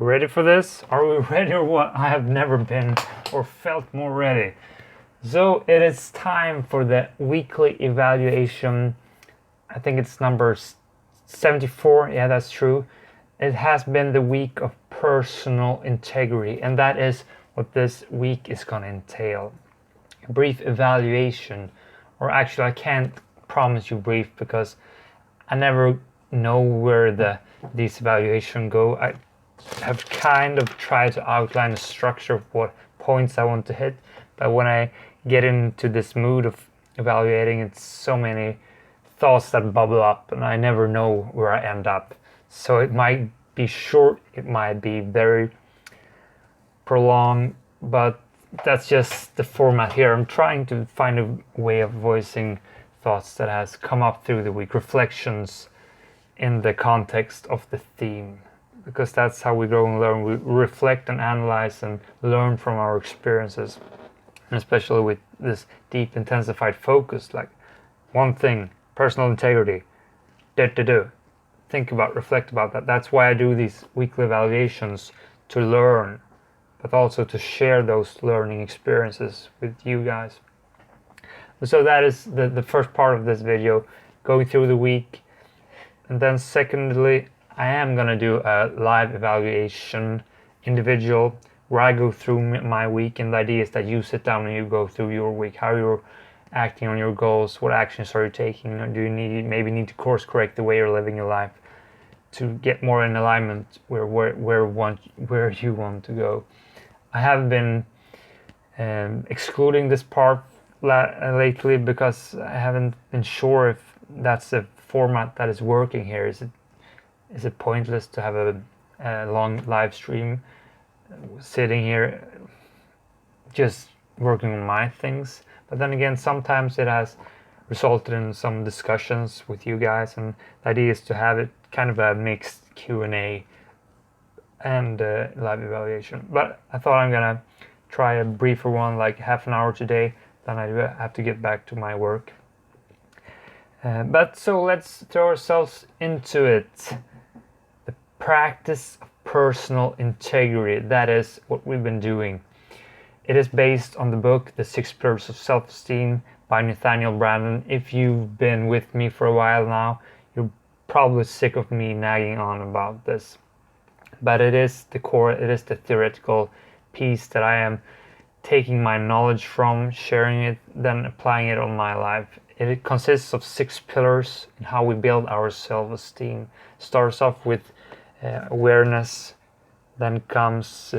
Ready for this? Are we ready or what? I have never been or felt more ready. So it is time for the weekly evaluation. I think it's number 74. Yeah, that's true. It has been the week of personal integrity, and that is what this week is going to entail. A brief evaluation, or actually I can't promise you brief because I never know where these evaluations go. I have kind of tried to outline a structure of what points I want to hit, but when I get into this mood of evaluating, it's so many thoughts that bubble up and I never know where I end up. So it might be short, it might be very prolonged, but that's just the format here. I'm trying to find a way of voicing thoughts that has come up through the week, reflections in the context of the theme, because that's how we grow and learn. We reflect and analyze and learn from our experiences, and especially with this deep intensified focus, like one thing, personal integrity, think about, reflect about that. That's why I do these weekly evaluations, to learn, but also to share those learning experiences with you guys. So that is the first part of this video, going through the week. And then secondly, I am going to do a live evaluation, individual, where I go through my week, and the idea is that you sit down and you go through your week, how you're acting on your goals, what actions are you taking, do you maybe need to course correct the way you're living your life to get more in alignment where you want to go. I have been excluding this part lately because I haven't been sure if that's the format that is working here. Is it pointless to have a long live stream sitting here just working on my things? But then again, sometimes it has resulted in some discussions with you guys, and the idea is to have it kind of a mixed Q&A and live evaluation. But I thought I'm gonna try a briefer one, like half an hour today, then I have to get back to my work. But so let's throw ourselves into it. The practice of personal integrity, that is what we've been doing. It is based on the book The 6 Pillars of Self-Esteem by Nathaniel Branden. If you've been with me for a while now, you're probably sick of me nagging on about this. But it is the core, it is the theoretical piece that I am taking my knowledge from, sharing it, then applying it on my life. It consists of 6 pillars in how we build our self-esteem. Starts off with awareness, then comes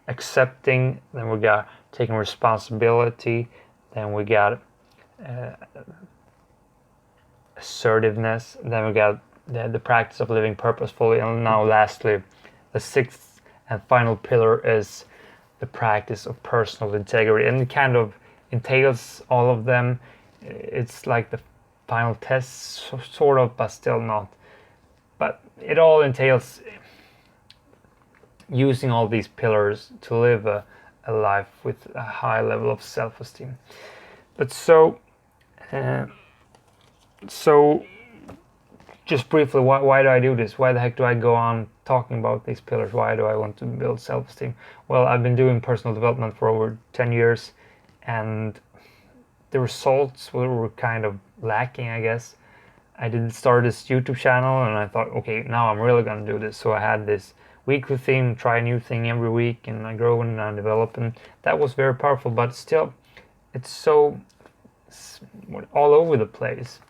accepting, then we got taking responsibility, then we got assertiveness, then we got the practice of living purposefully, and now lastly, the 6th and final pillar is the practice of personal integrity, and it kind of entails all of them. It's like the final test, sort of, but still not. But it all entails using all these pillars to live a life with a high level of self-esteem. But so just briefly, why do I do this? Why the heck do I go on talking about these pillars? Why do I want to build self-esteem? Well, I've been doing personal development for over 10 years, and the results were kind of lacking, I guess. I did start this YouTube channel, and I thought, okay, now I'm really gonna do this. So I had this weekly theme, try a new thing every week, and I grow and I develop, and that was very powerful. But still, it's so all over the place.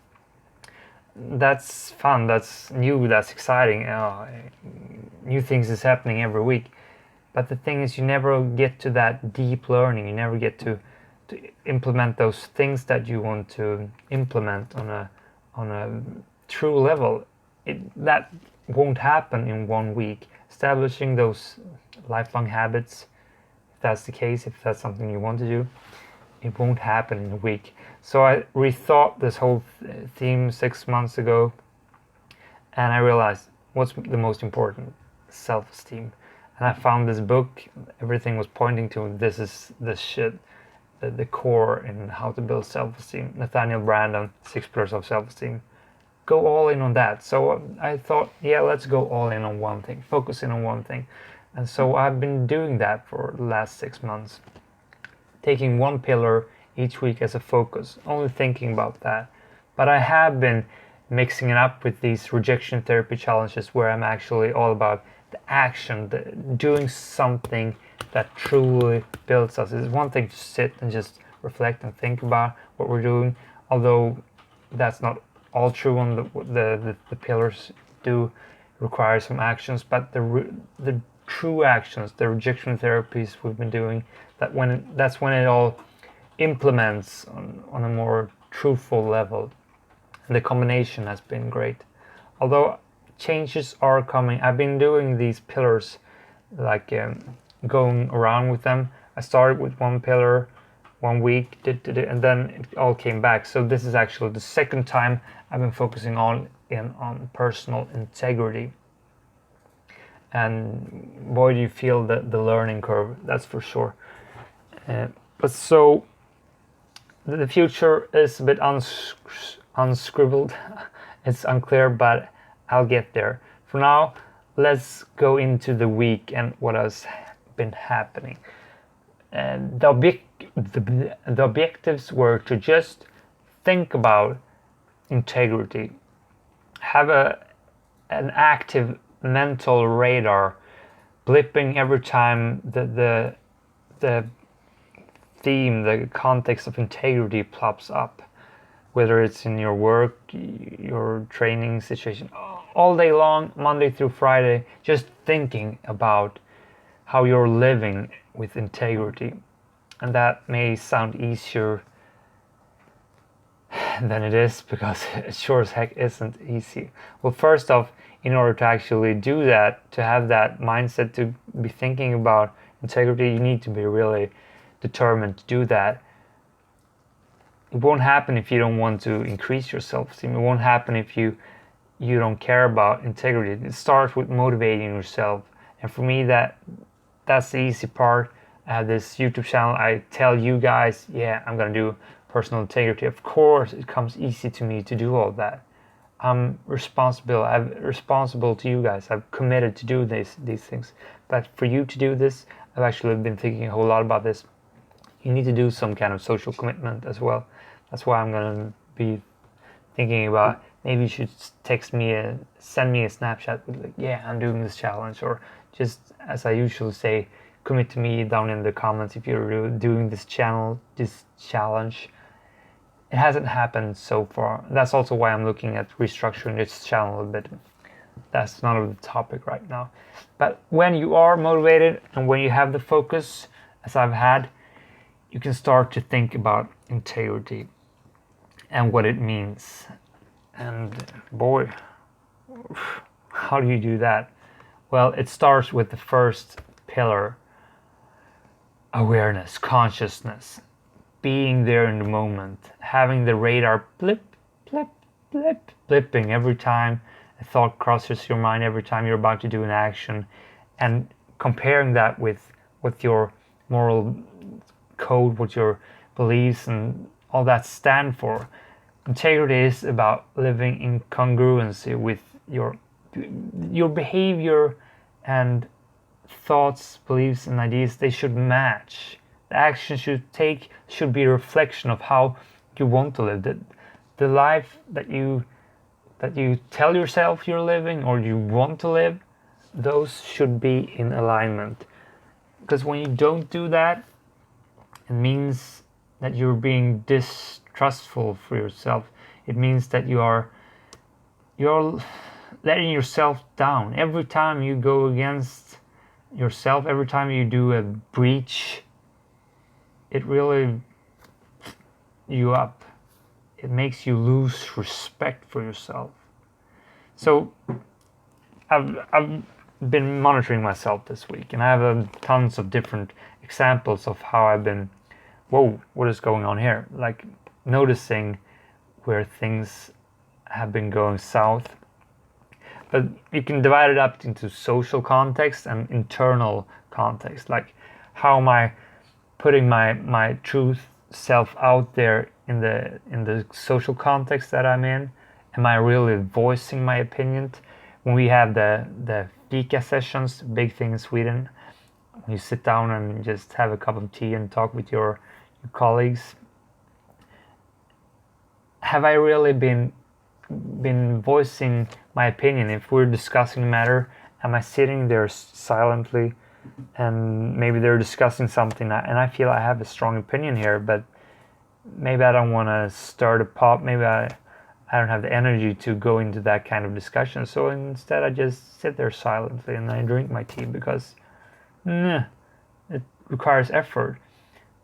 That's fun, that's new, that's exciting. New things is happening every week. But the thing is, you never get to that deep learning. You never get to implement those things that you want to implement on a true level. That won't happen in 1 week. Establishing those lifelong habits, if that's the case, if that's something you want to do, it won't happen in a week. So I rethought this whole theme 6 months ago, and I realized what's the most important: self-esteem. And I found this book, everything was pointing to this is the shit, the core in how to build self-esteem. Nathaniel Branden, 6 Pillars of Self-Esteem. Go all in on that. So I thought, yeah, let's go all in on one thing, focus in on one thing. And so I've been doing that for the last 6 months, taking one pillar each week as a focus, only thinking about that. But I have been mixing it up with these rejection therapy challenges where I'm actually all about the action, doing something that truly builds us. It's one thing to sit and just reflect and think about what we're doing, although that's not all true on the pillars do require some actions, but the true actions, the rejection therapies we've been doing, that's when it all implements on a more truthful level. And the combination has been great. Although changes are coming, I've been doing these pillars, like going around with them. I started with one pillar 1 week, and then it all came back. So this is actually the second time I've been focusing on personal integrity. And boy, do you feel the learning curve, that's for sure. But so the future is a bit unscribbled. It's unclear, but I'll get there. For now, let's go into the week and what has been happening. And the objectives were to just think about integrity, have an active mental radar blipping every time the theme, the context of integrity plops up, whether it's in your work, your training situation, all day long, Monday through Friday, just thinking about how you're living with integrity. And that may sound easier than it is, because it sure as heck isn't easy. Well, first off, in order to actually do that, to have that mindset, to be thinking about integrity, you need to be really determined to do that. It won't happen if you don't want to increase your self-esteem. It won't happen if you don't care about integrity. It starts with motivating yourself. And for me, that's the easy part. I have this YouTube channel. I tell you guys, yeah, I'm gonna do personal integrity. Of course, it comes easy to me to do all that. I'm responsible. I'm responsible to you guys. I've committed to do these things. But for you to do this, I've actually been thinking a whole lot about this. You need to do some kind of social commitment as well. That's why I'm gonna be thinking about, maybe you should send me a Snapchat with like, yeah, I'm doing this challenge, or just as I usually say, commit to me down in the comments if you're doing this challenge. It hasn't happened so far. That's also why I'm looking at restructuring this channel a bit. That's not the topic right now. But when you are motivated and when you have the focus, as I've had, you can start to think about integrity and what it means. And boy, how do you do that? Well, it starts with the first pillar: awareness, consciousness, being there in the moment, having the radar blip, blip, blip, blipping every time a thought crosses your mind, every time you're about to do an action, and comparing that with your moral code, what your beliefs and all that stand for. Integrity is about living in congruency with your behavior, and thoughts, beliefs, and ideas, they should match. The action should be a reflection of how you want to live. The life that you tell yourself you're living or you want to live, those should be in alignment. Because when you don't do that, it means that you're being distrustful for yourself. It means that you're letting yourself down. Every time you go against yourself, every time you do a breach, it really you up. It makes you lose respect for yourself. So I've been monitoring myself this week, and I have tons of different examples of how I've been, whoa, what is going on here? Like noticing where things have been going south. But you can divide it up into social context and internal context. Like, how am I putting my truth self out there in the social context that I'm in? Am I really voicing my opinion? When we have the fika sessions, big thing in Sweden. When you sit down and just have a cup of tea and talk with your colleagues. Have I really been voicing my opinion? If we're discussing a matter, am I sitting there silently, and maybe they're discussing something, and I feel I have a strong opinion here, but maybe I don't want to start a pop. Maybe I don't have the energy to go into that kind of discussion. So instead, I just sit there silently and I drink my tea because it requires effort.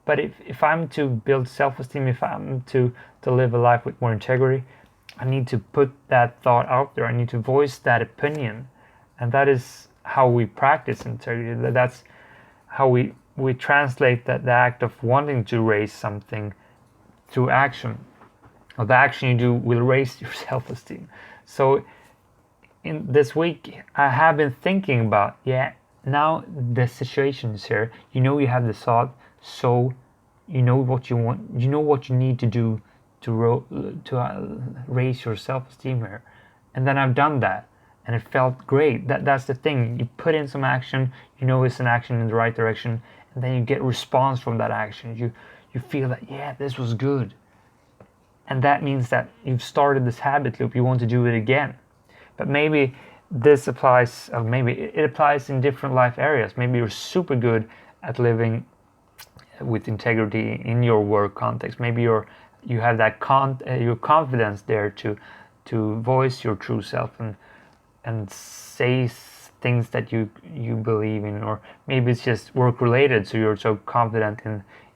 But if I'm to build self-esteem, if I'm to live a life with more integrity, I need to put that thought out there. I need to voice that opinion. And that is how we practice integrity. That's how we translate that the act of wanting to raise something through action. Or the action you do will raise your self-esteem. So in this week, I have been thinking about, now the situation is here. You have the thought, so you know what you want. You know what you need to do to raise your self-esteem here. And then I've done that, and it felt great. That's the thing. You put in some action. It's an action in the right direction, and then you get response from that action. You feel that this was good, and that means that you've started this habit loop. You want to do it again. But maybe this applies, maybe it applies in different life areas. Maybe you're super good at living with integrity in your work context. Maybe you have that your confidence there to voice your true self and say things that you believe in, or maybe it's just work related, so you're so confident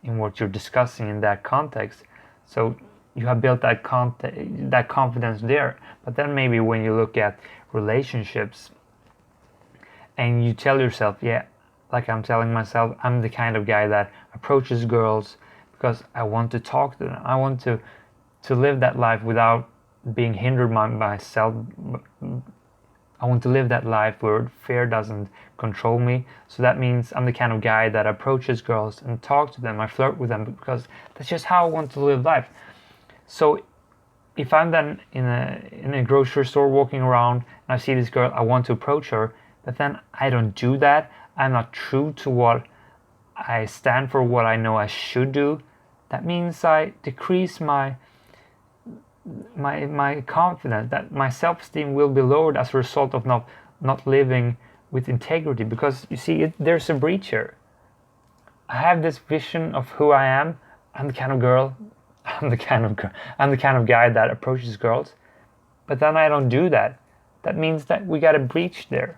in what you're discussing in that context. So you have built that confidence there. But then maybe when you look at relationships and you tell yourself, like I'm telling myself, I'm the kind of guy that approaches girls because I want to talk to them. I want to live that life without being hindered by myself. I want to live that life where fear doesn't control me. So that means I'm the kind of guy that approaches girls and talks to them. I flirt with them because that's just how I want to live life. So if I'm then in a grocery store walking around and I see this girl, I want to approach her, but then I don't do that. I'm not true to what I stand for, what I know I should do. That means I decrease my confidence, that my self-esteem will be lowered as a result of not living with integrity. Because you see, there's a breach here. I have this vision of who I am. I'm the kind of girl. I'm the kind of guy that approaches girls. But then I don't do that. That means that we got a breach there.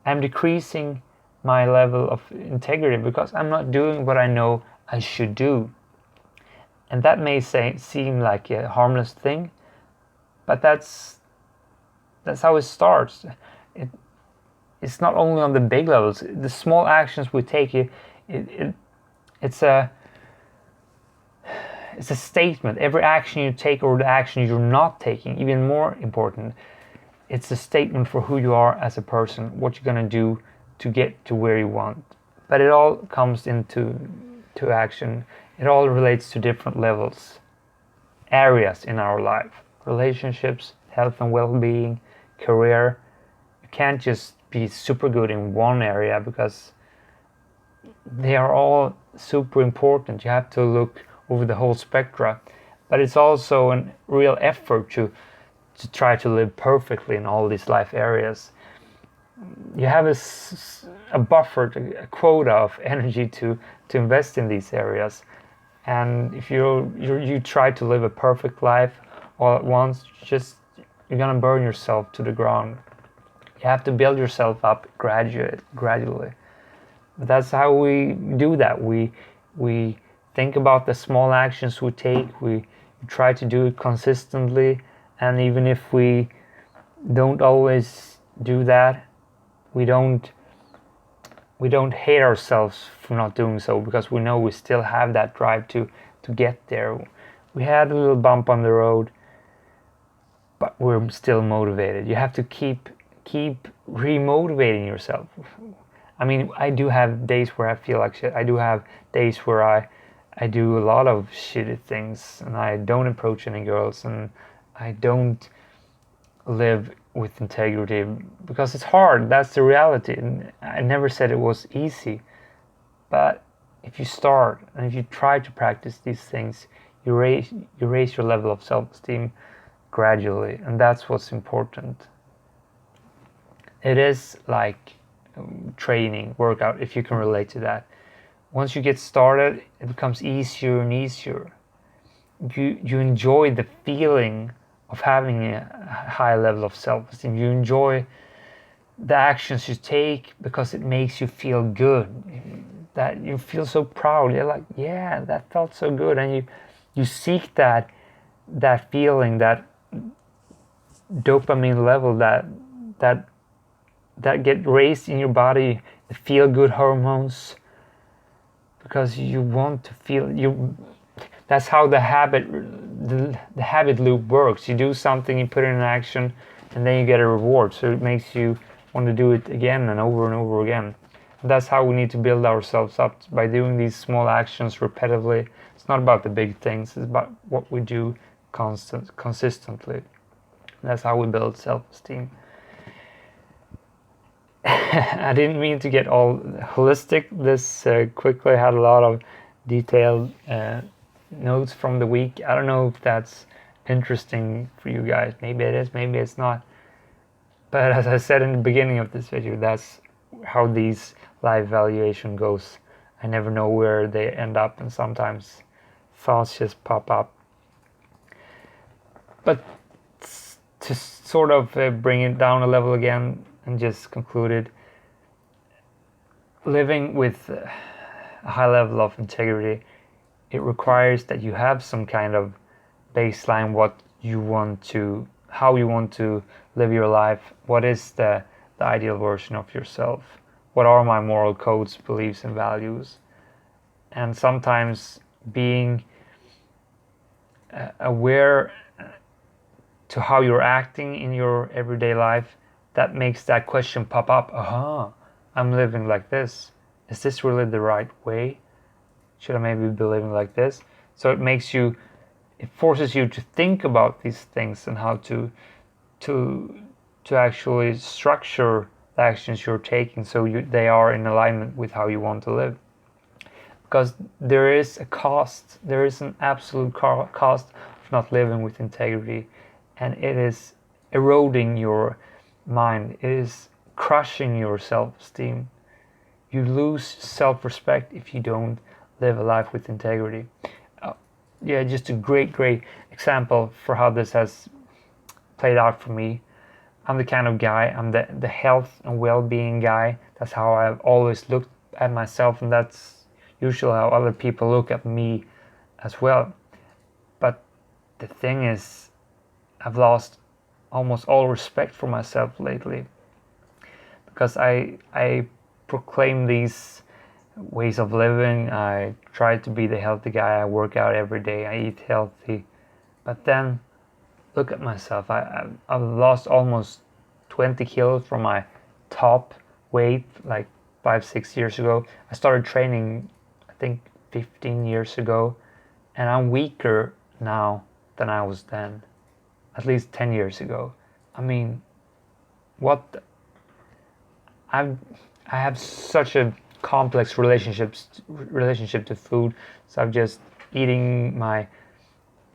I'm decreasing my level of integrity because I'm not doing what I know I should do. And that may seem like a harmless thing, but that's how it starts. It's not only on the big levels. The small actions we take, it's a statement. Every action you take, or the action you're not taking, even more important, it's a statement for who you are as a person, what you're gonna do to get to where you want. But it all comes into action. It all relates to different levels, areas in our life, relationships, health and well-being, career. You can't just be super good in one area because they are all super important. You have to look over the whole spectrum. But it's also a real effort to try to live perfectly in all these life areas. You have a buffer, a quota of energy to invest in these areas. And if you try to live a perfect life all at once, you're gonna burn yourself to the ground. You have to build yourself up gradually. But that's how we do that. We think about the small actions we take. We try to do it consistently, and even if we don't always do that, we don't hate ourselves for not doing so, because we know we still have that drive to get there. We had a little bump on the road, but we're still motivated. You have to keep remotivating yourself. I mean, I do have days where I feel like shit. I do have days where I do a lot of shitty things, and I don't approach any girls, and I don't live with integrity, because it's hard. That's the reality. And I never said it was easy, but if you start and if you try to practice these things, you raise your level of self-esteem gradually, and that's what's important. It is like training, workout, if you can relate to that. Once you get started, it becomes easier and easier. You enjoy the feeling of having a high level of self-esteem. You enjoy the actions you take because it makes you feel good. That you feel so proud. You're like, yeah, that felt so good, and you seek that feeling, that dopamine level, that get raised in your body, the feel-good hormones, because you want to feel you. That's how the habit loop works. You do something, you put it in action, and then you get a reward. So it makes you want to do it again and over again. And that's how we need to build ourselves up, by doing these small actions repetitively. It's not about the big things. It's about what we do consistently. That's how we build self-esteem. I didn't mean to get all holistic this quickly. I had a lot of detailed notes from the week. I don't know if that's interesting for you guys. Maybe it is, maybe it's not. But as I said in the beginning of this video, that's how these live evaluation goes. I never know where they end up, and sometimes thoughts just pop up. But to sort of bring it down a level again and just conclude it, living with a high level of integrity, it requires that you have some kind of baseline, how you want to live your life. What is the ideal version of yourself? What are my moral codes, beliefs, and values? And sometimes being aware to how you're acting in your everyday life, that makes that question pop up. I'm living like this. Is this really the right way? Should I maybe be living like this? So it forces you to think about these things and how to actually structure the actions you're taking so they are in alignment with how you want to live. Because there is a cost, there is an absolute cost of not living with integrity, and it is eroding your mind. It is crushing your self-esteem. You lose self-respect if you don't live a life with integrity. Just a great example for how this has played out for me. I'm the kind of guy, I'm the health and well-being guy. That's how I've always looked at myself, and that's usually how other people look at me as well. But the thing is, I've lost almost all respect for myself lately, because I proclaim these ways of living. I try to be the healthy guy. I work out every day. I eat healthy. But then look at myself. I've lost almost 20 kilos from my top weight like 5-6 years ago. I started training, I think, 15 years ago, and I'm weaker now than I was then, at least 10 years ago. I mean, I have such a complex relationship to food. So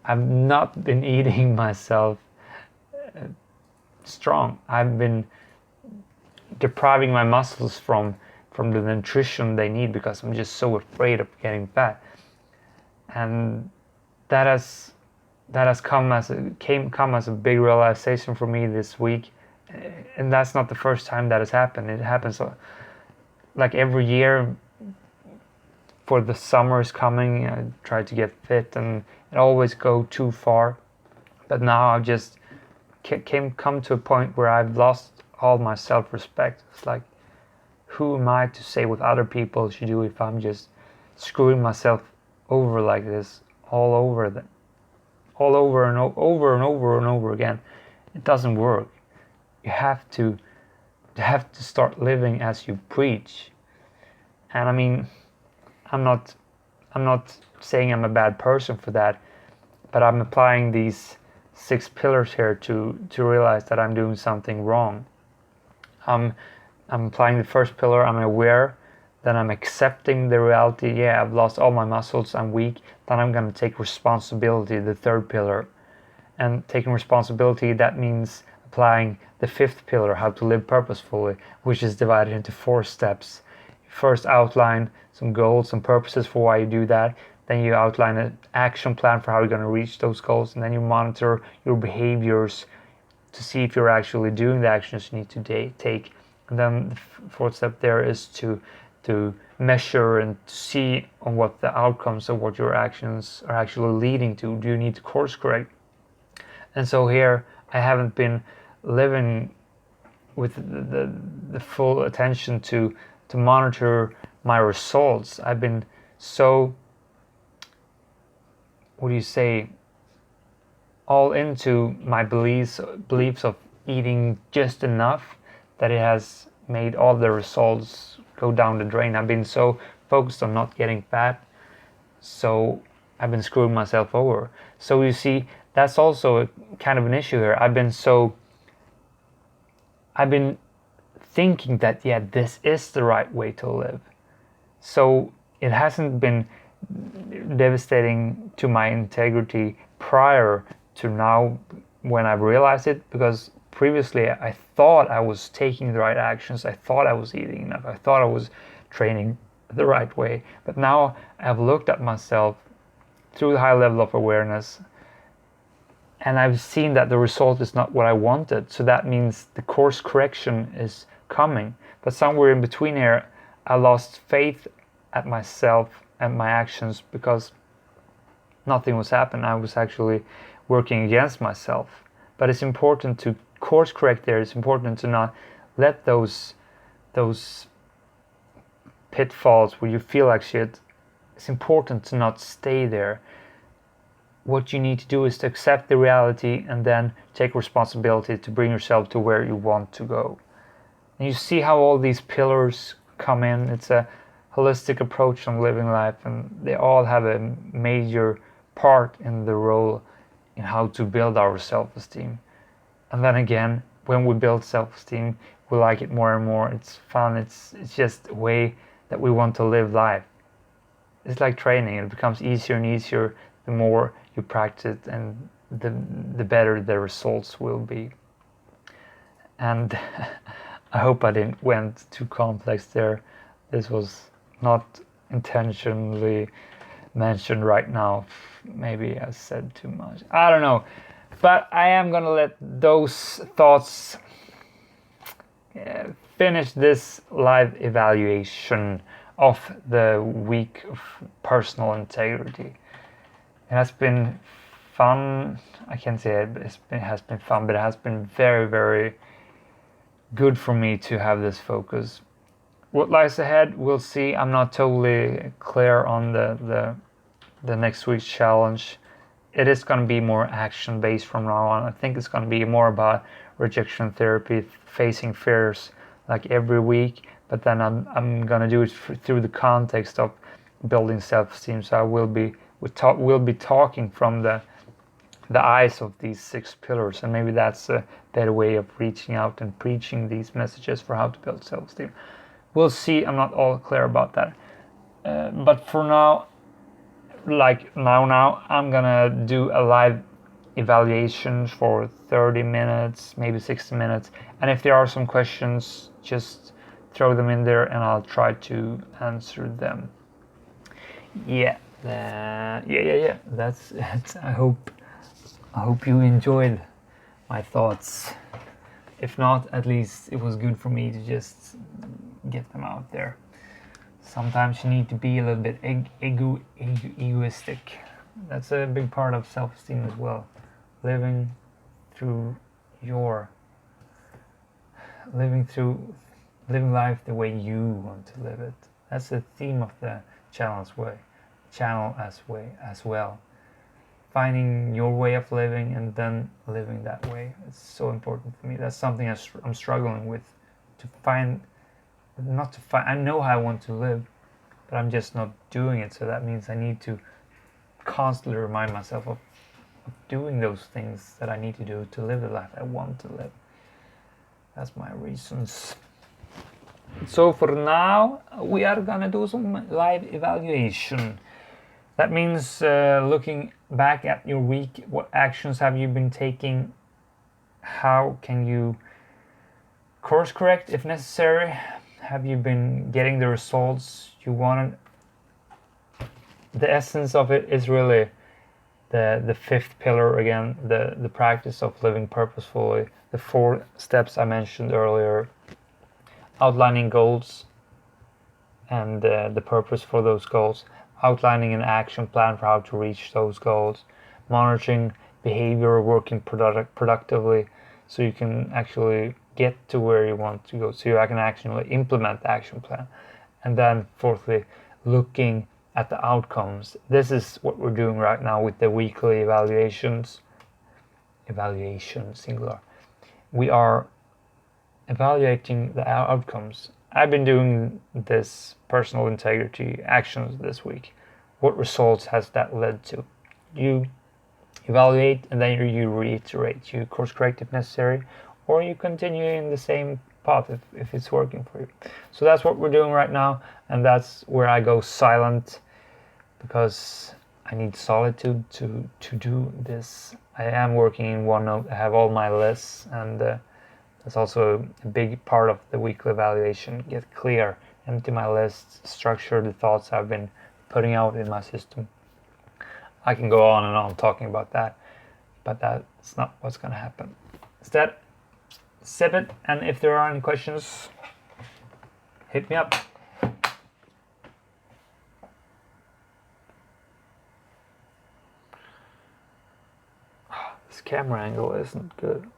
I've not been eating myself strong. I've been depriving my muscles from the nutrition they need, because I'm just so afraid of getting fat. And that has come as a big realization for me this week. And that's not the first time that has happened. It happens like every year. For the summer is coming, I try to get fit, and it always go too far. But now I've just come to a point where I've lost all my self-respect. It's like, who am I to say what other people should do if I'm just screwing myself over like this all over and over and over again? It doesn't work. You have to start living as you preach. And I mean, I'm not saying I'm a bad person for that, but I'm applying these 6 pillars here to realize that I'm doing something wrong. I'm applying the first pillar, I'm aware, then I'm accepting the reality, yeah, I've lost all my muscles, I'm weak, then I'm going to take responsibility, the third pillar. And taking responsibility, that means applying the 5th pillar, how to live purposefully, which is divided into 4 steps. First, outline some goals, some purposes for why you do that. Then you outline an action plan for how you're going to reach those goals, and then you monitor your behaviors to see if you're actually doing the actions you need to take. And then the 4th step there is to measure and to see on what the outcomes of what your actions are actually leading to. Do you need to course correct? And so here I haven't been living with the full attention to monitor my results. I've been so, what do you say, all into my beliefs of eating just enough that it has made all the results go down the drain. I've been so focused on not getting fat, so I've been screwing myself over. So you see, that's also a kind of an issue here. I've been thinking that, yeah, this is the right way to live. So it hasn't been devastating to my integrity prior to now when I've realized it, because previously I thought I was taking the right actions, I thought I was eating enough, I thought I was training the right way. But now I've looked at myself through the high level of awareness, and I've seen that the result is not what I wanted. So that means the course correction is coming. But somewhere in between here, I lost faith at myself and my actions because nothing was happening. I was actually working against myself. But it's important to course correct there. It's important to not let those pitfalls where you feel like shit, it's important to not stay there. What you need to do is to accept the reality and then take responsibility to bring yourself to where you want to go. And you see how all these pillars come in. It's a holistic approach on living life, and they all have a major part in the role in how to build our self-esteem. And then again, when we build self-esteem, we like it more and more. It's fun. It's just a way that we want to live life. It's like training. It becomes easier and easier the more you practice, and the better the results will be. And I hope I didn't went too complex there. This was not intentionally mentioned right now. Maybe I said too much. I don't know. But I am gonna let those thoughts finish this live evaluation of the week of personal integrity. It has been fun. I can't say it has been fun, but it has been very, very good for me to have this focus. What lies ahead, we'll see. I'm not totally clear on the next week's challenge. It is going to be more action-based from now on. I think it's going to be more about rejection therapy, facing fears like every week, but then I'm going to do it through the context of building self-esteem. So we'll be talking from the eyes of these 6 pillars, and maybe that's a better way of reaching out and preaching these messages for how to build self-esteem. We'll see. I'm not all clear about that, but for now, like now I'm gonna do a live evaluation for 30 minutes, maybe 60 minutes, and if there are some questions, just throw them in there and I'll try to answer them. Yeah. That's it. I hope you enjoyed my thoughts. If not, at least it was good for me to just get them out there. Sometimes you need to be a little bit egoistic. That's a big part of self-esteem as well. Living life the way you want to live it. That's the theme of the channel as well. Finding your way of living and then living that way. It's so important for me. That's something I'm struggling with, I know how I want to live, but I'm just not doing it. So that means I need to constantly remind myself of doing those things that I need to do to live the life I want to live. That's my reasons. So for now, we are gonna do some live evaluation. That means looking back at your week, what actions have you been taking? How can you course correct if necessary? Have you been getting the results you wanted? The essence of it is really the fifth pillar again, the practice of living purposefully, the 4 steps I mentioned earlier, outlining goals and the purpose for those goals, outlining an action plan for how to reach those goals, monitoring behavior, working productively so you can actually get to where you want to go, so you can actually implement the action plan. And then fourthly, looking at the outcomes. This is what we're doing right now with the weekly evaluation singular. We are evaluating the outcomes. I've been doing this personal integrity actions this week. What results has that led to? You evaluate and then you reiterate. You course correct if necessary, or you continue in the same path if it's working for you. So that's what we're doing right now, and that's where I go silent because I need solitude to do this. I am working in OneNote. I have all my lists, and that's also a big part of the weekly evaluation. Get clear, empty my lists, structure the thoughts I've been putting out in my system. I can go on and on talking about that, but that's not what's going to happen. Instead, sip it, and if there are any questions, hit me up. This camera angle isn't good.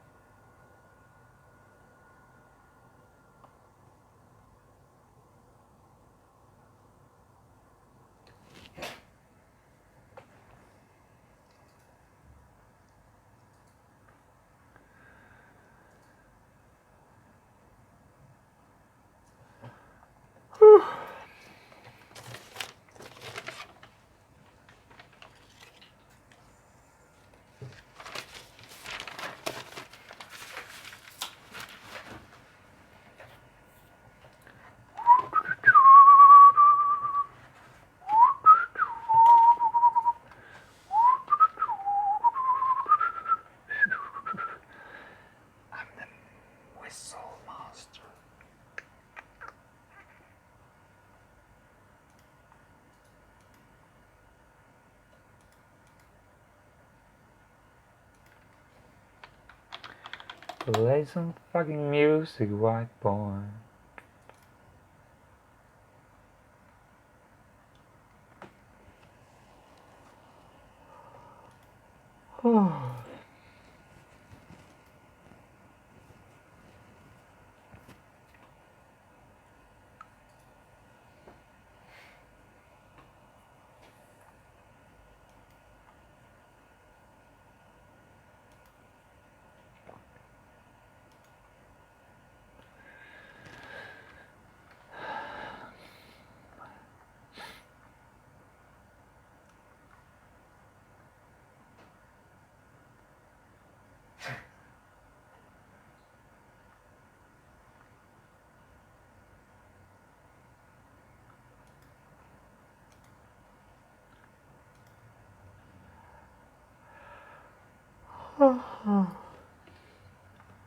Play some fucking music, white boy.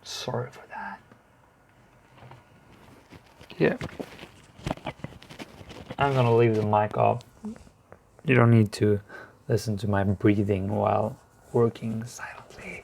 Sorry for that. Yeah. I'm gonna leave the mic off. You don't need to listen to my breathing while working silently.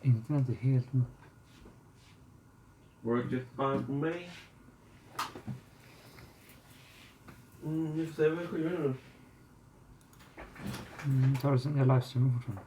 Internet är helt... Worked it fine for me. Nu får se vad jag skivar nu. Tar det sen jag livestreamar fortfarande.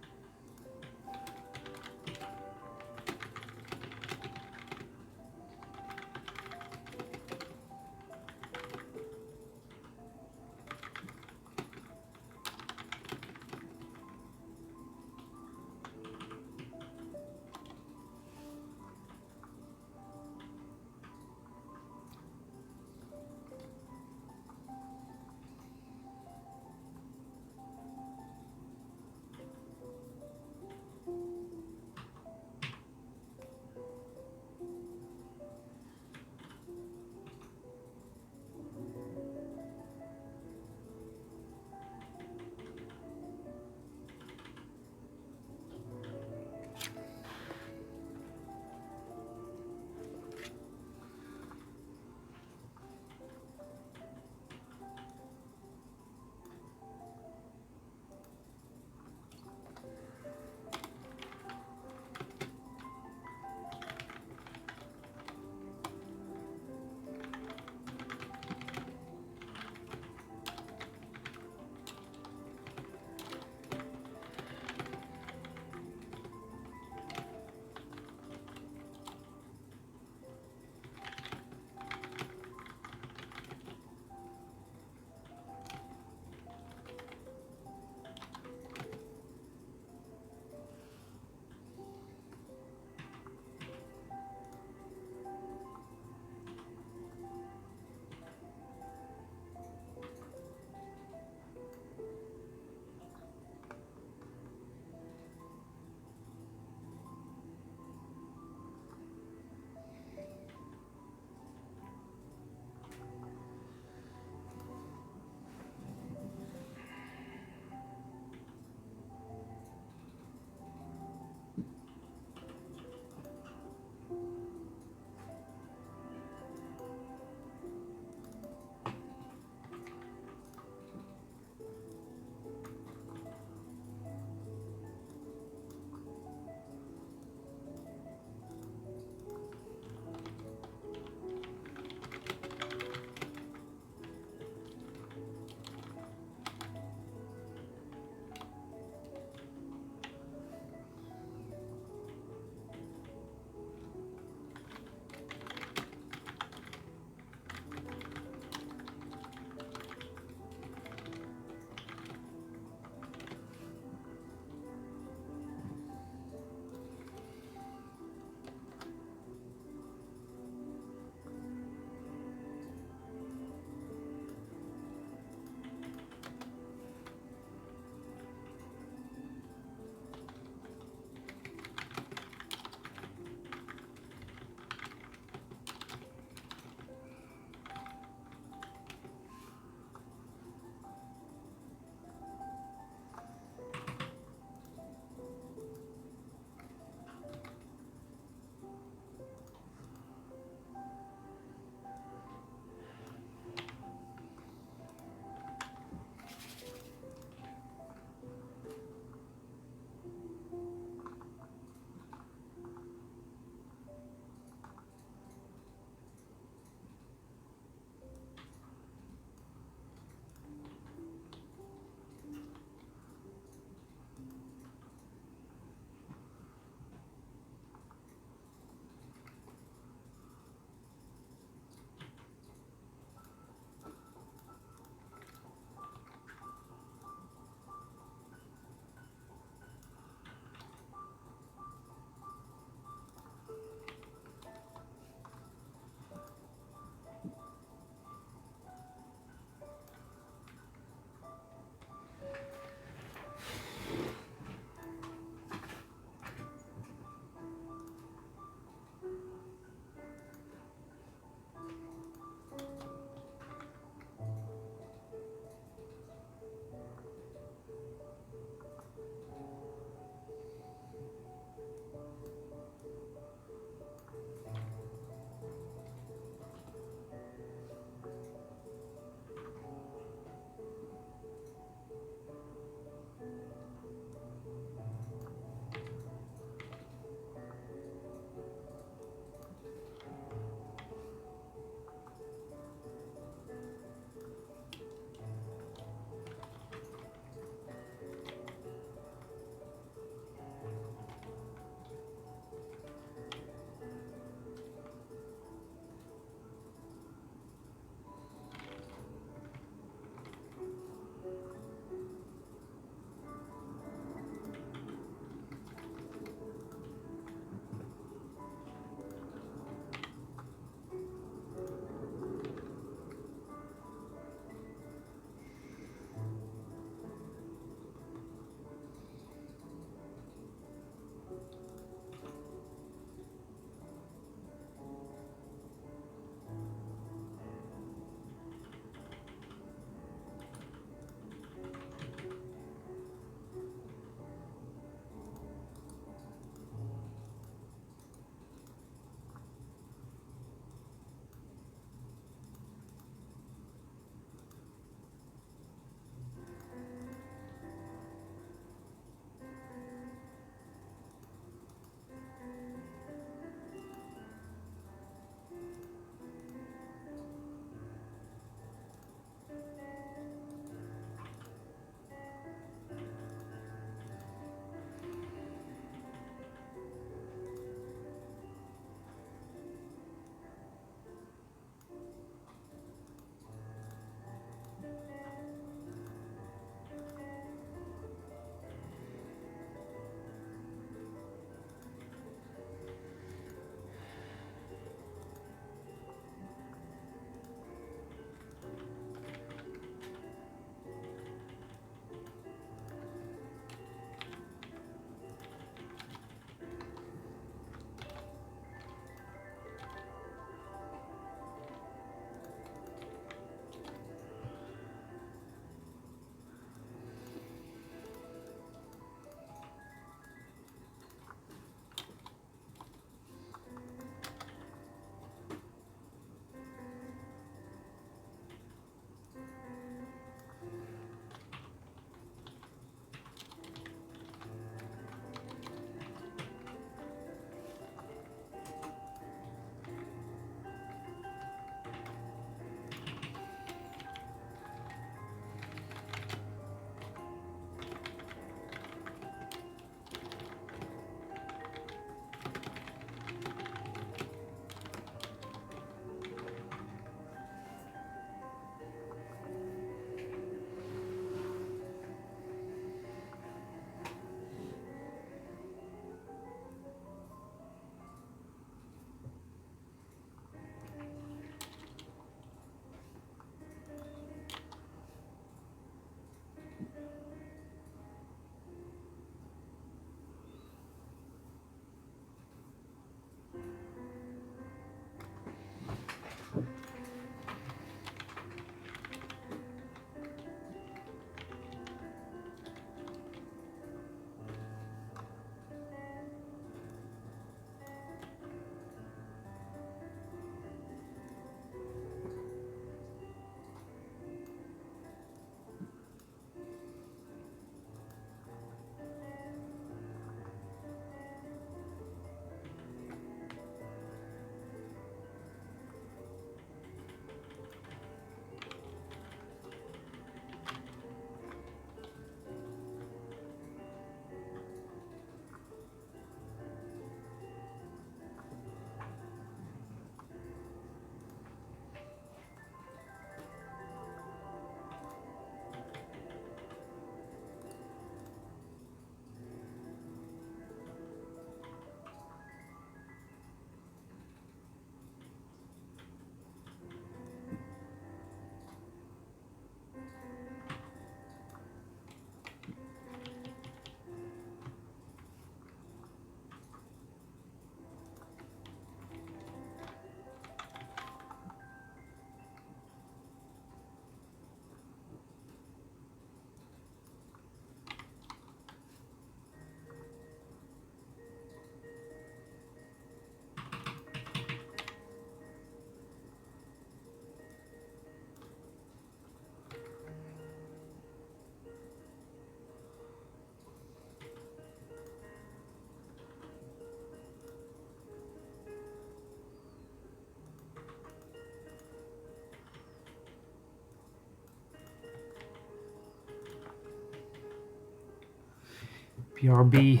BRB.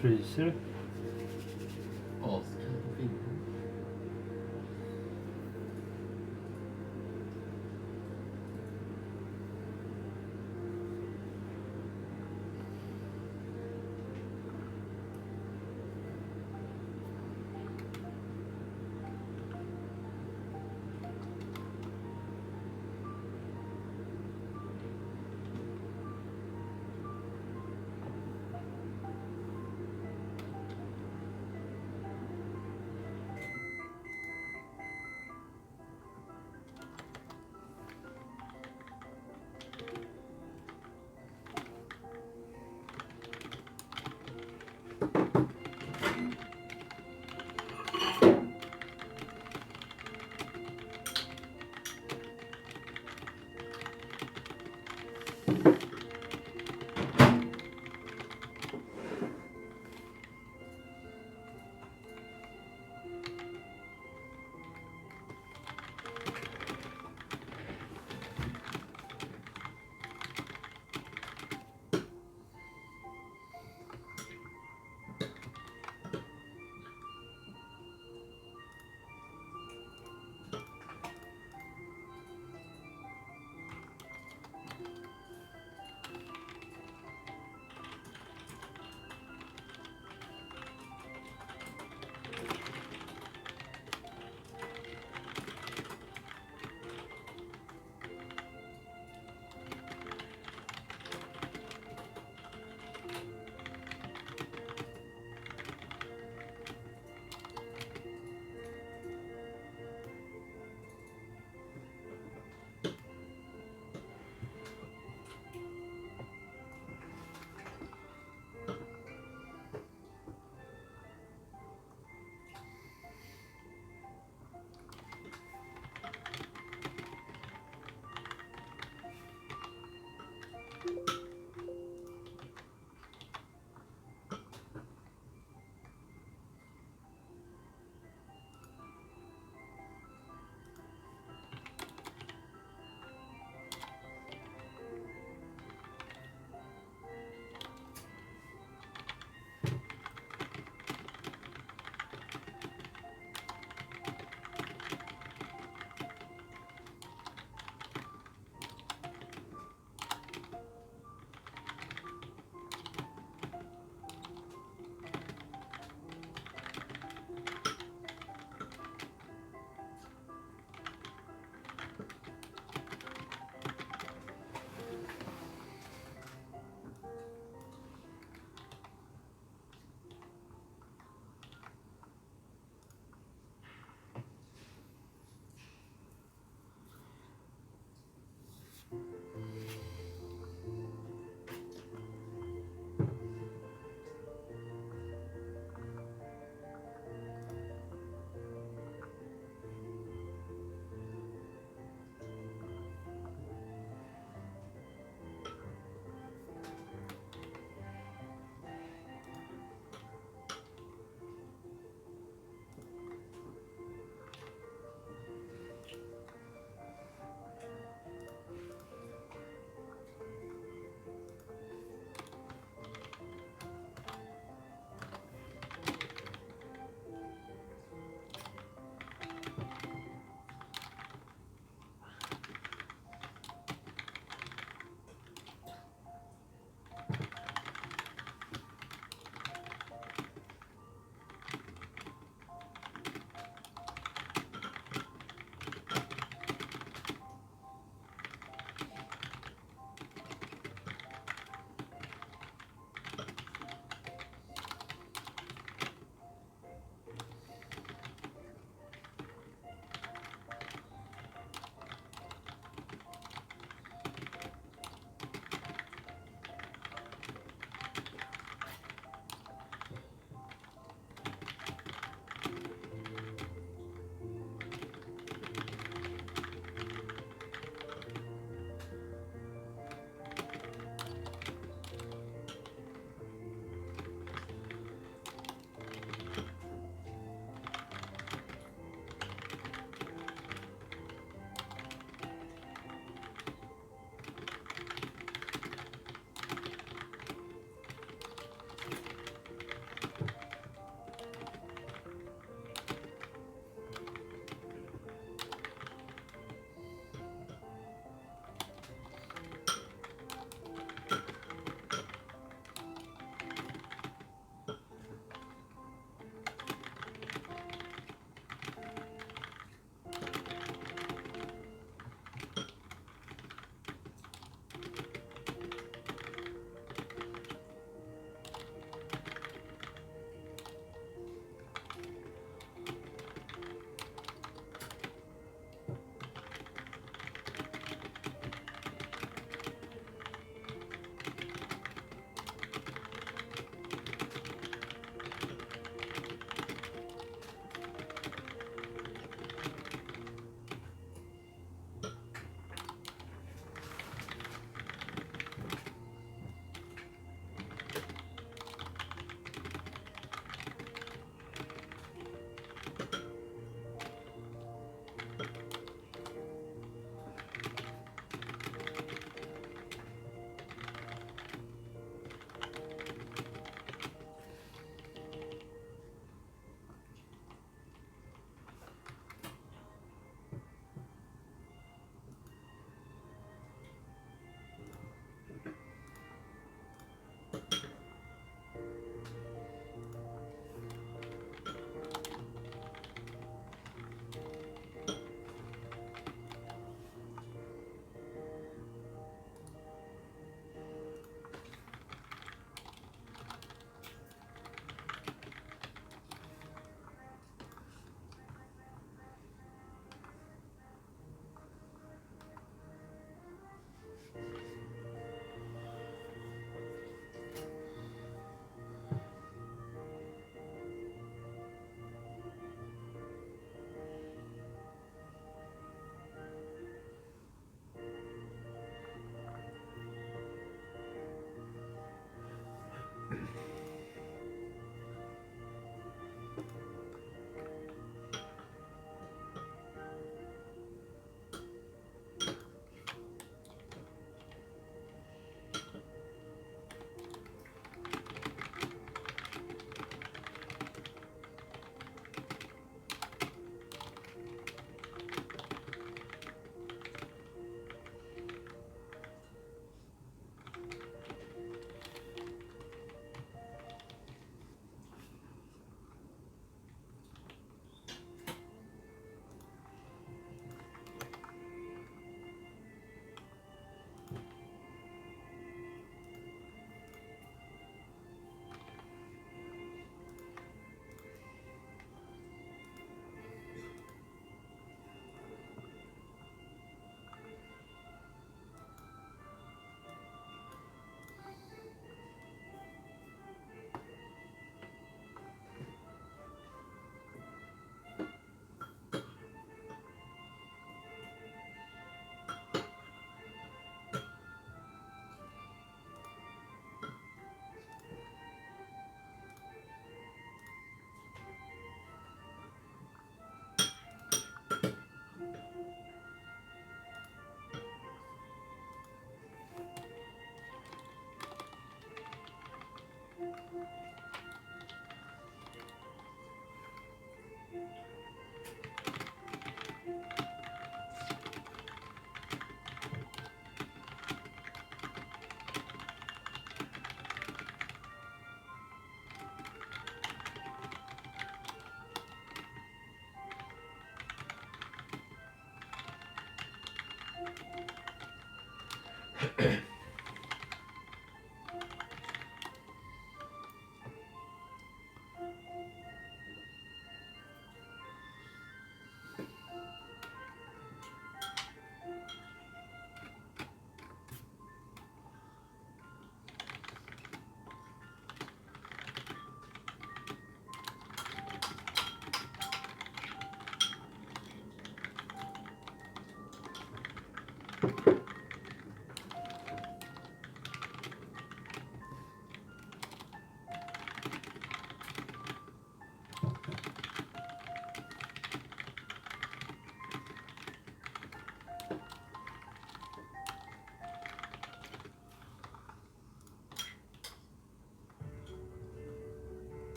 Fryser du? Askall på fingret.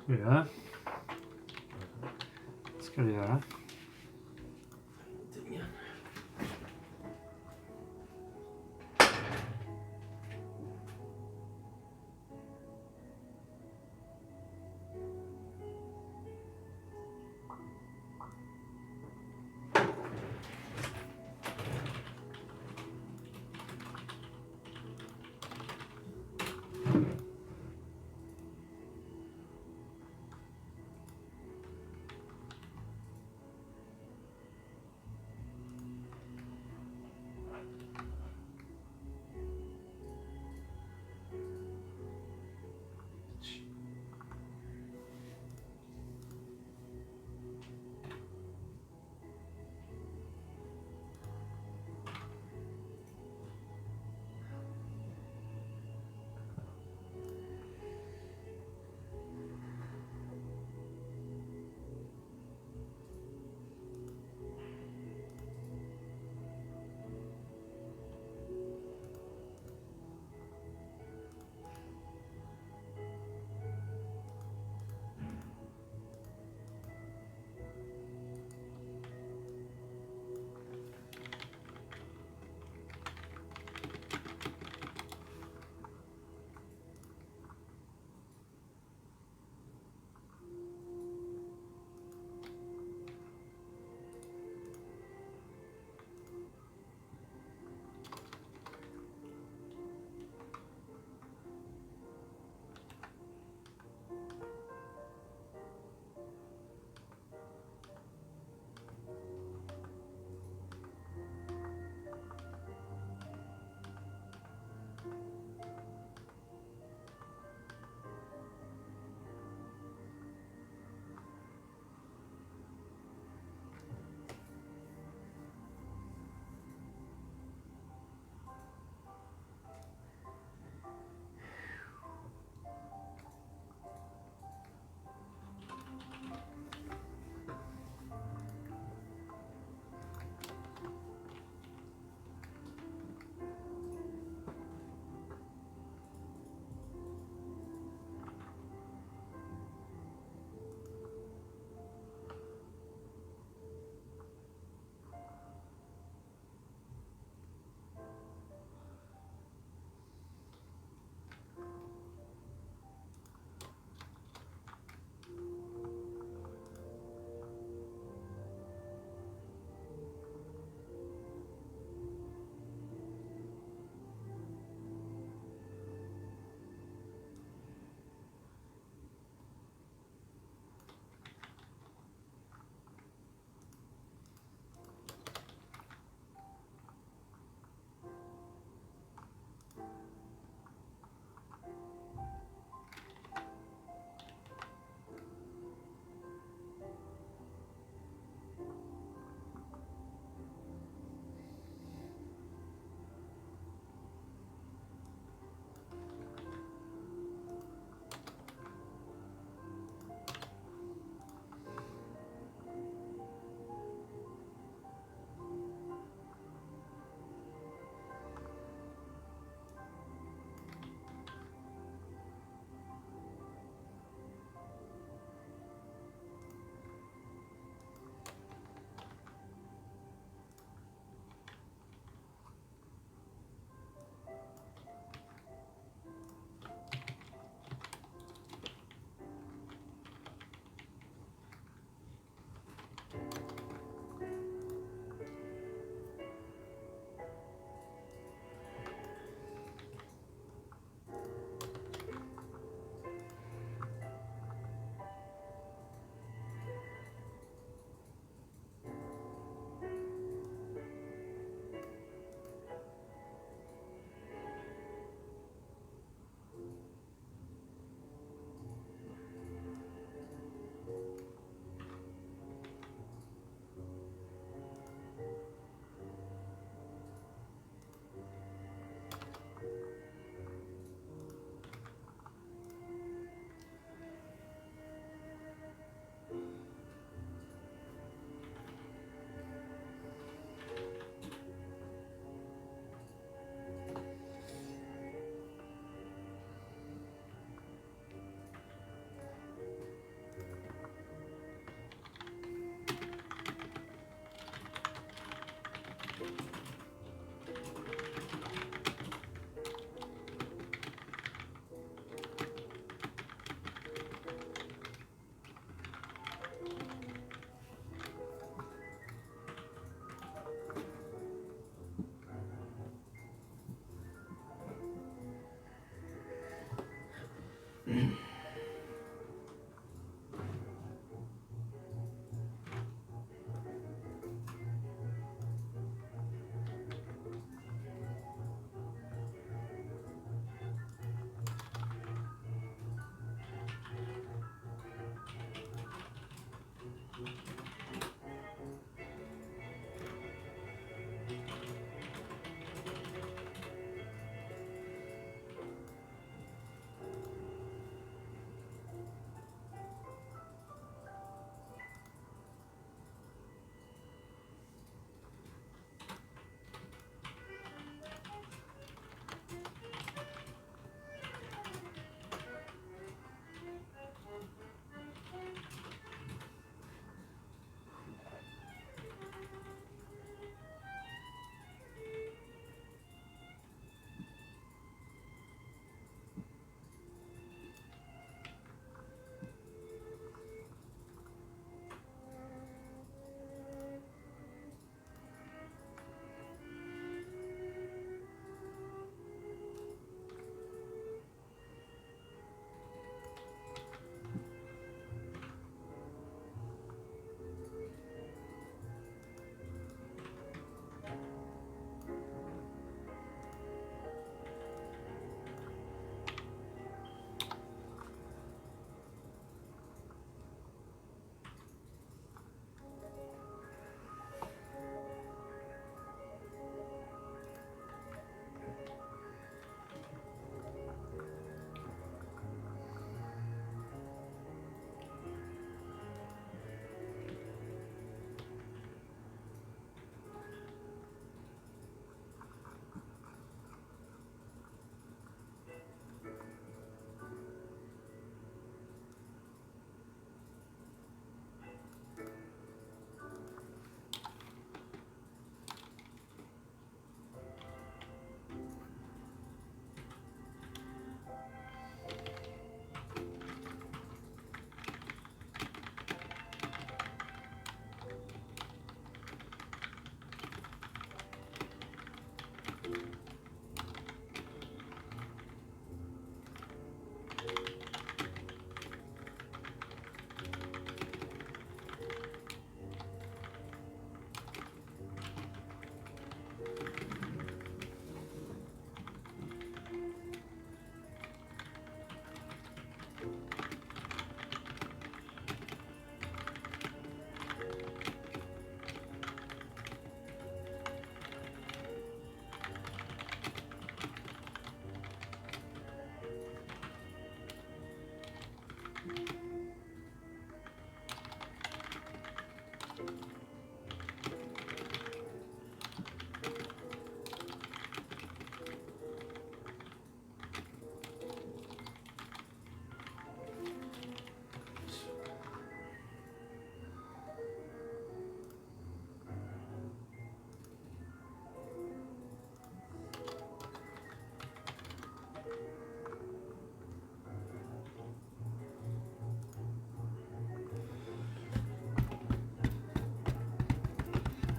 Ska du göra? Ska du göra? Ingenting.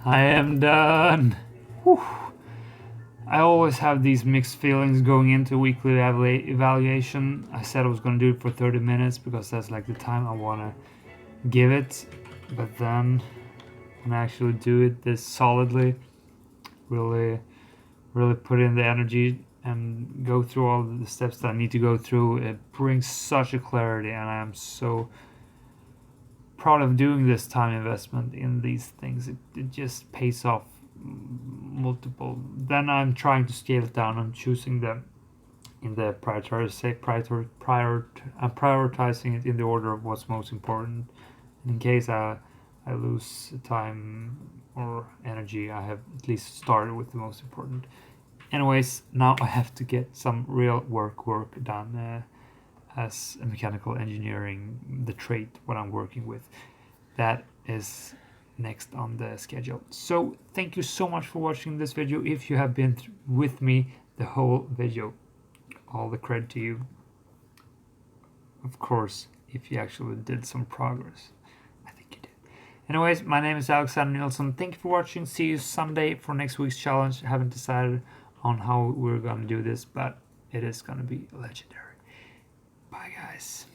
I am done. Whew. I always have these mixed feelings going into weekly evaluation. I said I was going to do it for 30 minutes because that's like the time I want to give it. But then when I actually do it this solidly, really put in the energy and go through all the steps that I need to go through, it brings such a clarity, and I am so proud of doing this time investment in these things. It just pays off multiple. Then I'm trying to scale it down. I'm choosing them in the I'm prioritizing it in the order of what's most important. And in case I lose time or energy, I have at least started with the most important. Anyways, now I have to get some real work done as a mechanical engineering, the trade what I'm working with. That is next on the schedule. So thank you so much for watching this video. If you have been with me the whole video, all the credit to you. Of course, if you actually did some progress. I think you did. Anyways, my name is Alexander Nilsson. Thank you for watching. See you Sunday for next week's challenge. I haven't decided on how we're going to do this, but it is going to be legendary. Bye, guys.